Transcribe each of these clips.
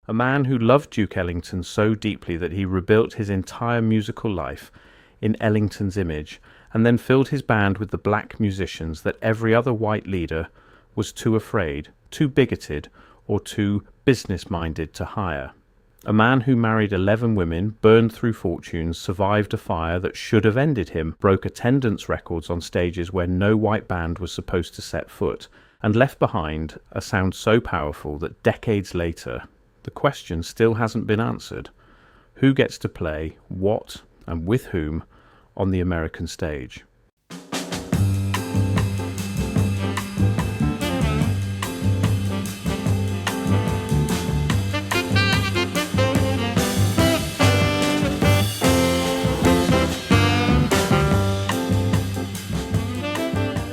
a man who loved Duke Ellington so deeply that he rebuilt his entire musical life in Ellington's image, and then filled his band with the black musicians that every other white leader was too afraid, too bigoted, or too business-minded to hire. A man who married 11 women, burned through fortunes, survived a fire that should have ended him, broke attendance records on stages where no white band was supposed to set foot, and left behind a sound so powerful that decades later, the question still hasn't been answered. Who gets to play what and with whom on the American stage?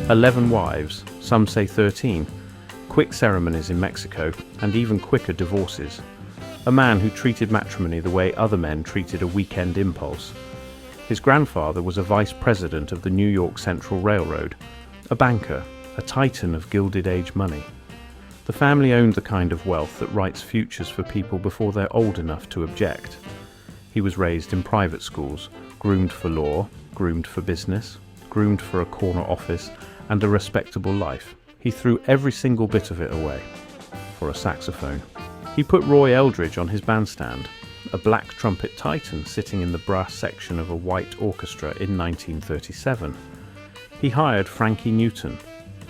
"11 wives, some say 13, quick ceremonies in Mexico, and even quicker divorces. A man who treated matrimony the way other men treated a weekend impulse. His grandfather was a vice president of the New York Central Railroad, a banker, a titan of Gilded Age money. The family owned the kind of wealth that writes futures for people before they're old enough to object. He was raised in private schools, groomed for law, groomed for business, groomed for a corner office, and a respectable life. He threw every single bit of it away for a saxophone. He put Roy Eldridge on his bandstand, a black trumpet titan sitting in the brass section of a white orchestra in 1937. He hired Frankie Newton,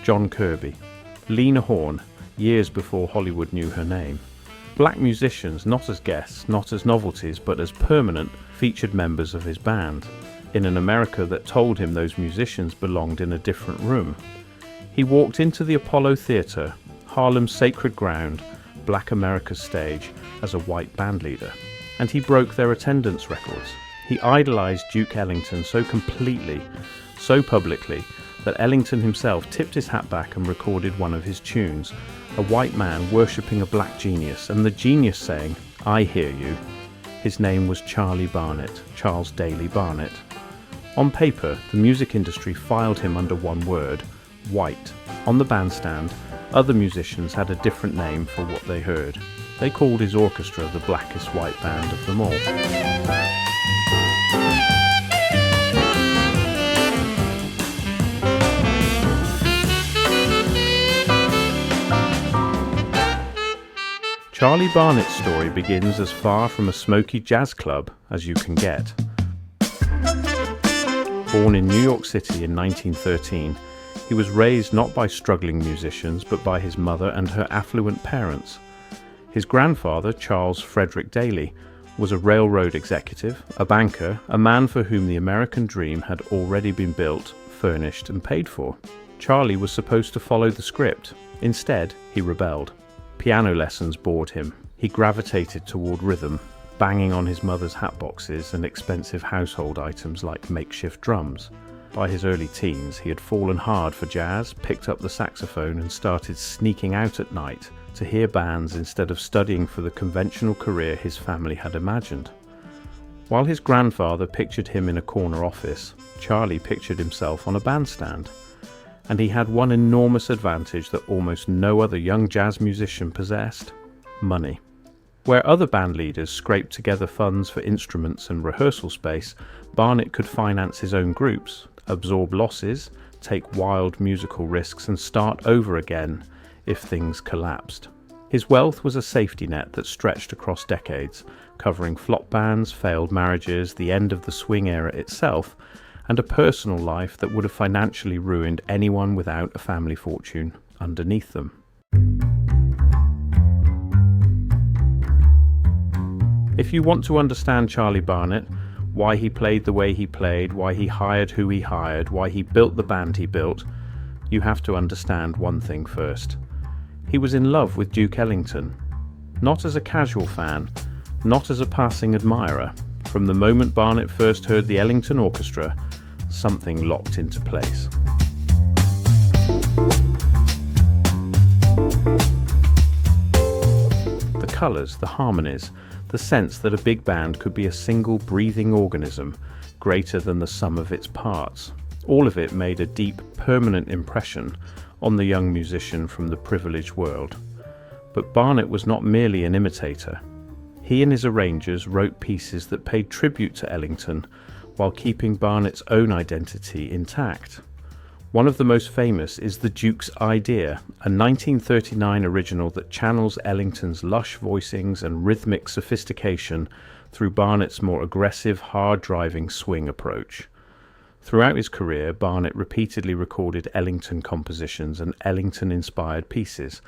John Kirby, Lena Horne, years before Hollywood knew her name. Black musicians, not as guests, not as novelties, but as permanent, featured members of his band, in an America that told him those musicians belonged in a different room. He walked into the Apollo Theater, Harlem's sacred ground, Black America's stage, as a white bandleader, and he broke their attendance records. He idolized Duke Ellington so completely, so publicly, that Ellington himself tipped his hat back and recorded one of his tunes, a white man worshipping a black genius, and the genius saying, "I hear you." His name was Charlie Barnet, Charles Daly Barnet. On paper, the music industry filed him under one word, white. On the bandstand, other musicians had a different name for what they heard. They called his orchestra the blackest white band of them all. Charlie Barnet's story begins as far from a smoky jazz club as you can get. Born in New York City in 1913, he was raised not by struggling musicians but by his mother and her affluent parents. His grandfather, Charles Frederick Daly, was a railroad executive, a banker, a man for whom the American dream had already been built, furnished and paid for. Charlie was supposed to follow the script. Instead, he rebelled. Piano lessons bored him. He gravitated toward rhythm, banging on his mother's hatboxes and expensive household items like makeshift drums. By his early teens, he had fallen hard for jazz, picked up the saxophone and started sneaking out at night to hear bands instead of studying for the conventional career his family had imagined. While his grandfather pictured him in a corner office, Charlie pictured himself on a bandstand. And he had one enormous advantage that almost no other young jazz musician possessed: money. Where other band leaders scraped together funds for instruments and rehearsal space, Barnet could finance his own groups, absorb losses, take wild musical risks and start over again if things collapsed. His wealth was a safety net that stretched across decades, covering flop bands, failed marriages, the end of the swing era itself, and a personal life that would have financially ruined anyone without a family fortune underneath them. If you want to understand Charlie Barnet, why he played the way he played, why he hired who he hired, why he built the band he built, you have to understand one thing first. He was in love with Duke Ellington, not as a casual fan, not as a passing admirer. From the moment Barnet first heard the Ellington Orchestra, something locked into place. The colours, the harmonies, the sense that a big band could be a single breathing organism, greater than the sum of its parts. All of it made a deep, permanent impression on the young musician from the privileged world. But Barnet was not merely an imitator. He and his arrangers wrote pieces that paid tribute to Ellington while keeping Barnet's own identity intact. One of the most famous is The Duke's Idea, a 1939 original that channels Ellington's lush voicings and rhythmic sophistication through Barnet's more aggressive, hard-driving swing approach. Throughout his career, Barnet repeatedly recorded Ellington compositions and Ellington-inspired pieces,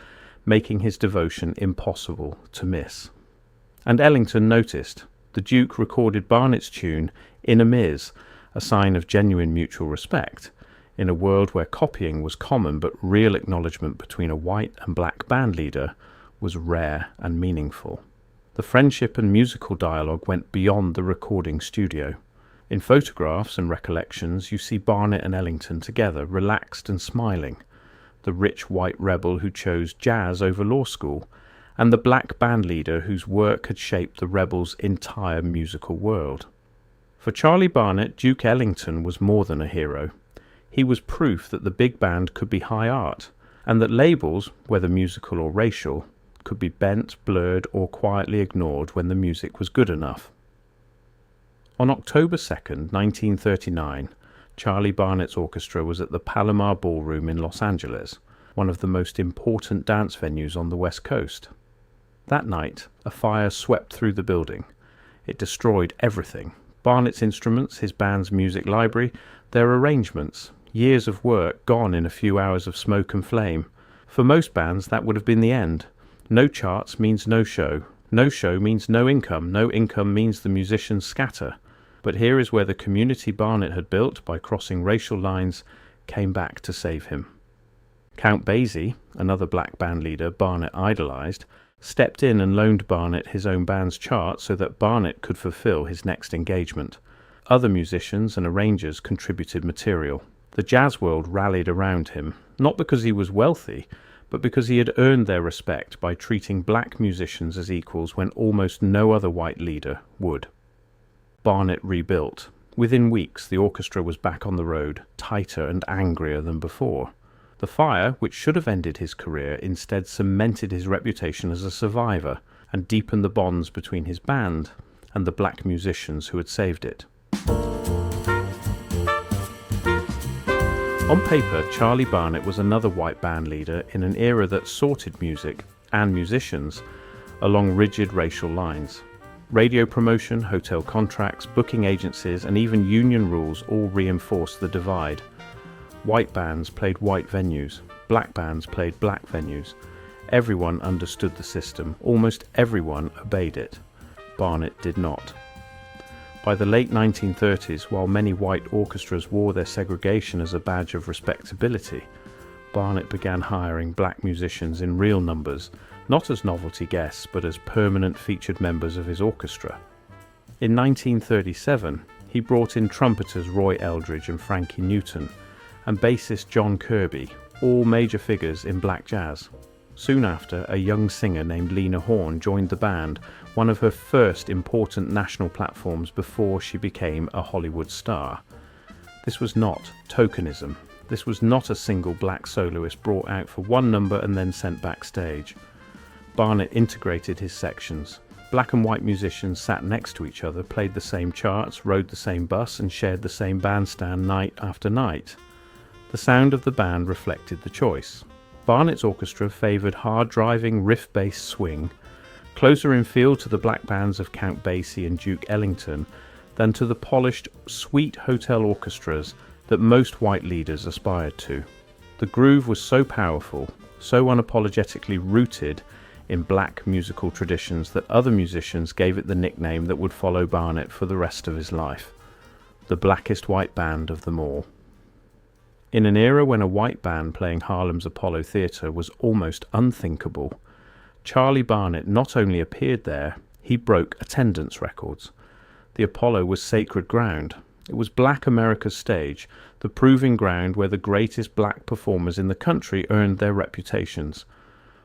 making his devotion impossible to miss. And Ellington noticed. The Duke recorded Barnet's tune in a mis, a sign of genuine mutual respect, in a world where copying was common but real acknowledgement between a white and black bandleader was rare and meaningful. The friendship and musical dialogue went beyond the recording studio. In photographs and recollections, you see Barnet and Ellington together, relaxed and smiling, the rich white rebel who chose jazz over law school, and the black bandleader whose work had shaped the rebel's entire musical world. For Charlie Barnet, Duke Ellington was more than a hero. He was proof that the big band could be high art, and that labels, whether musical or racial, could be bent, blurred, or quietly ignored when the music was good enough. On October 2nd, 1939, Charlie Barnet's orchestra was at the Palomar Ballroom in Los Angeles, one of the most important dance venues on the West Coast. That night, a fire swept through the building. It destroyed everything: Barnet's instruments, his band's music library, their arrangements, years of work gone in a few hours of smoke and flame. For most bands, that would have been the end. No charts means no show. No show means no income. No income means the musicians scatter. But here is where the community Barnet had built by crossing racial lines came back to save him. Count Basie, another black band leader Barnet idolized, stepped in and loaned Barnet his own band's chart so that Barnet could fulfill his next engagement. Other musicians and arrangers contributed material. The jazz world rallied around him, not because he was wealthy, but because he had earned their respect by treating black musicians as equals when almost no other white leader would. Barnet rebuilt. Within weeks, the orchestra was back on the road, tighter and angrier than before. The fire, which should have ended his career, instead cemented his reputation as a survivor and deepened the bonds between his band and the black musicians who had saved it. On paper, Charlie Barnet was another white band leader in an era that sorted music and musicians along rigid racial lines. Radio promotion, hotel contracts, booking agencies, and even union rules all reinforced the divide. White bands played white venues, black bands played black venues. Everyone understood the system, almost everyone obeyed it. Barnet did not. By the late 1930s, while many white orchestras wore their segregation as a badge of respectability, Barnet began hiring black musicians in real numbers, not as novelty guests but as permanent featured members of his orchestra. In 1937, he brought in trumpeters Roy Eldridge and Frankie Newton, and bassist John Kirby, all major figures in black jazz. Soon after, a young singer named Lena Horne joined the band, one of her first important national platforms before she became a Hollywood star. This was not tokenism. This was not a single black soloist brought out for one number and then sent backstage. Barnet integrated his sections. Black and white musicians sat next to each other, played the same charts, rode the same bus, and shared the same bandstand night after night. The sound of the band reflected the choice. Barnet's orchestra favoured hard-driving, riff-based swing, closer in feel to the black bands of Count Basie and Duke Ellington than to the polished, sweet hotel orchestras that most white leaders aspired to. The groove was so powerful, so unapologetically rooted in black musical traditions that other musicians gave it the nickname that would follow Barnet for the rest of his life: the blackest white band of them all. In an era when a white band playing Harlem's Apollo Theatre was almost unthinkable, Charlie Barnet not only appeared there, he broke attendance records. The Apollo was sacred ground. It was Black America's stage, the proving ground where the greatest black performers in the country earned their reputations.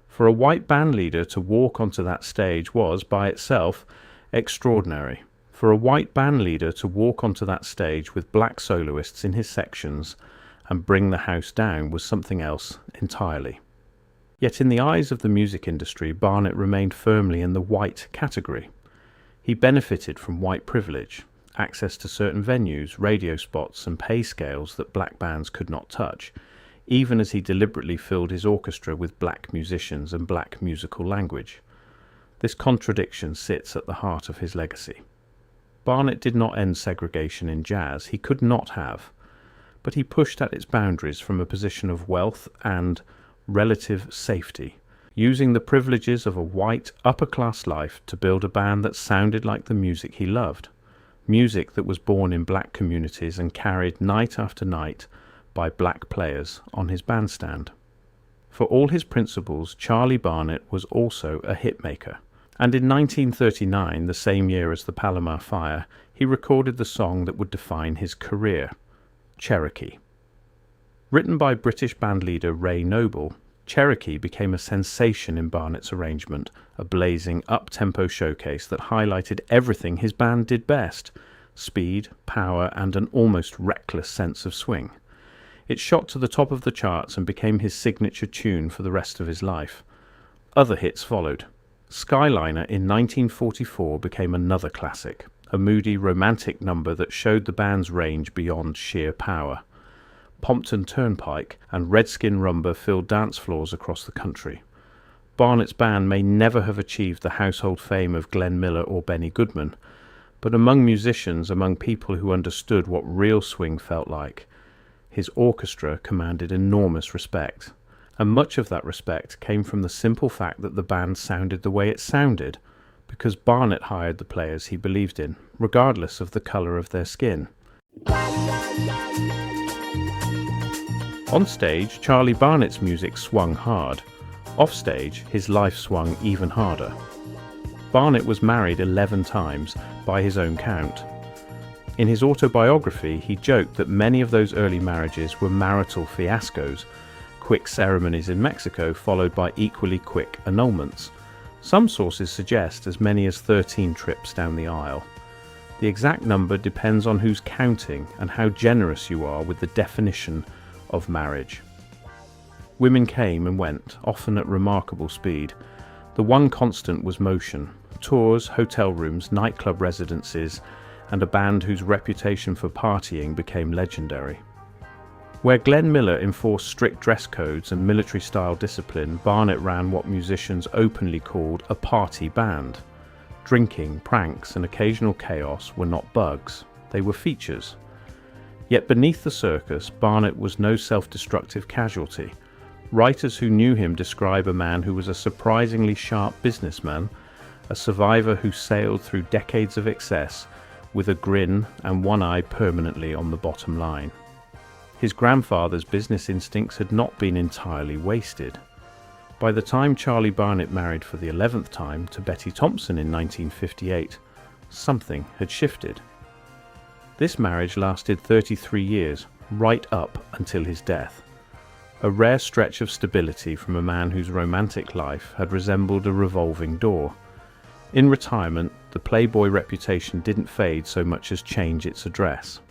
For a white band leader to walk onto that stage was, by itself, extraordinary. For a white band leader to walk onto that stage with black soloists in his sections and bring the house down was something else entirely. Yet in the eyes of the music industry, Barnet remained firmly in the white category. He benefited from white privilege, access to certain venues, radio spots, and pay scales that black bands could not touch, even as he deliberately filled his orchestra with black musicians and black musical language. This contradiction sits at the heart of his legacy. Barnet did not end segregation in jazz, he could not have, but he pushed at its boundaries from a position of wealth and relative safety, using the privileges of a white, upper-class life to build a band that sounded like the music he loved, music that was born in black communities and carried night after night by black players on his bandstand. For all his principles, Charlie Barnet was also a hitmaker, and in 1939, the same year as the Palomar Fire, he recorded the song that would define his career, Cherokee. Written by British bandleader Ray Noble, Cherokee became a sensation in Barnet's arrangement, a blazing, up-tempo showcase that highlighted everything his band did best: speed, power, and an almost reckless sense of swing. It shot to the top of the charts and became his signature tune for the rest of his life. Other hits followed. Skyliner in 1944 became another classic, a moody, romantic number that showed the band's range beyond sheer power. Pompton Turnpike and Redskin Rumba filled dance floors across the country. Barnet's band may never have achieved the household fame of Glenn Miller or Benny Goodman, but among musicians, among people who understood what real swing felt like, his orchestra commanded enormous respect. And much of that respect came from the simple fact that the band sounded the way it sounded, because Barnet hired the players he believed in, regardless of the colour of their skin. On stage, Charlie Barnet's music swung hard. Off stage, his life swung even harder. Barnet was married 11 times, by his own count. In his autobiography, he joked that many of those early marriages were marital fiascos, quick ceremonies in Mexico followed by equally quick annulments. Some sources suggest as many as 13 trips down the aisle. The exact number depends on who's counting and how generous you are with the definition of marriage. Women came and went, often at remarkable speed. The one constant was motion: tours, hotel rooms, nightclub residencies, and a band whose reputation for partying became legendary. Where Glenn Miller enforced strict dress codes and military-style discipline, Barnet ran what musicians openly called a party band. Drinking, pranks, and occasional chaos were not bugs, they were features. Yet beneath the circus, Barnet was no self-destructive casualty. Writers who knew him describe a man who was a surprisingly sharp businessman, a survivor who sailed through decades of excess with a grin and one eye permanently on the bottom line. His grandfather's business instincts had not been entirely wasted. By the time Charlie Barnet married for the 11th time to Betty Thompson in 1958, something had shifted. This marriage lasted 33 years, right up until his death. A rare stretch of stability from a man whose romantic life had resembled a revolving door. In retirement, the playboy reputation didn't fade so much as change its address.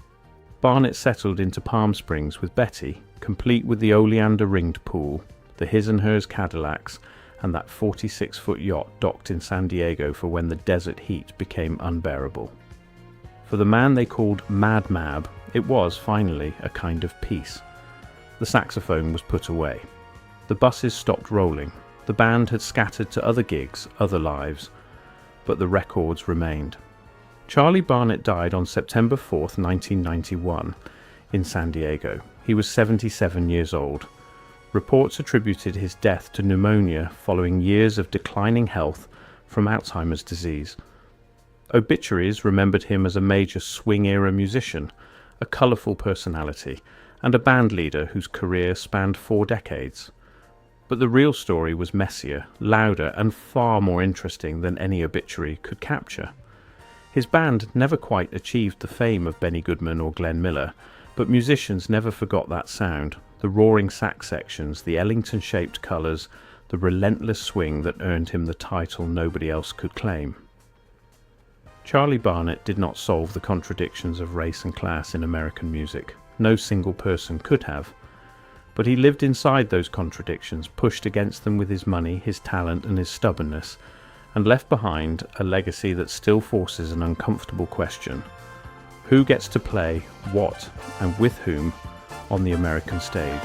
Barnet settled into Palm Springs with Betty, complete with the oleander-ringed pool, the his and hers Cadillacs, and that 46-foot yacht docked in San Diego for when the desert heat became unbearable. For the man they called Mad Mab, it was, finally, a kind of peace. The saxophone was put away. The buses stopped rolling. The band had scattered to other gigs, other lives, but the records remained. Charlie Barnet died on September 4th, 1991, in San Diego. He was 77 years old. Reports attributed his death to pneumonia following years of declining health from Alzheimer's disease. Obituaries remembered him as a major swing-era musician, a colourful personality, and a bandleader whose career spanned 4 decades. But the real story was messier, louder, and far more interesting than any obituary could capture. His band never quite achieved the fame of Benny Goodman or Glenn Miller, but musicians never forgot that sound, the roaring sax sections, the Ellington-shaped colours, the relentless swing that earned him the title nobody else could claim. Charlie Barnet did not solve the contradictions of race and class in American music. No single person could have. But he lived inside those contradictions, pushed against them with his money, his talent, and his stubbornness, and left behind a legacy that still forces an uncomfortable question. Who gets to play what and with whom on the American stage?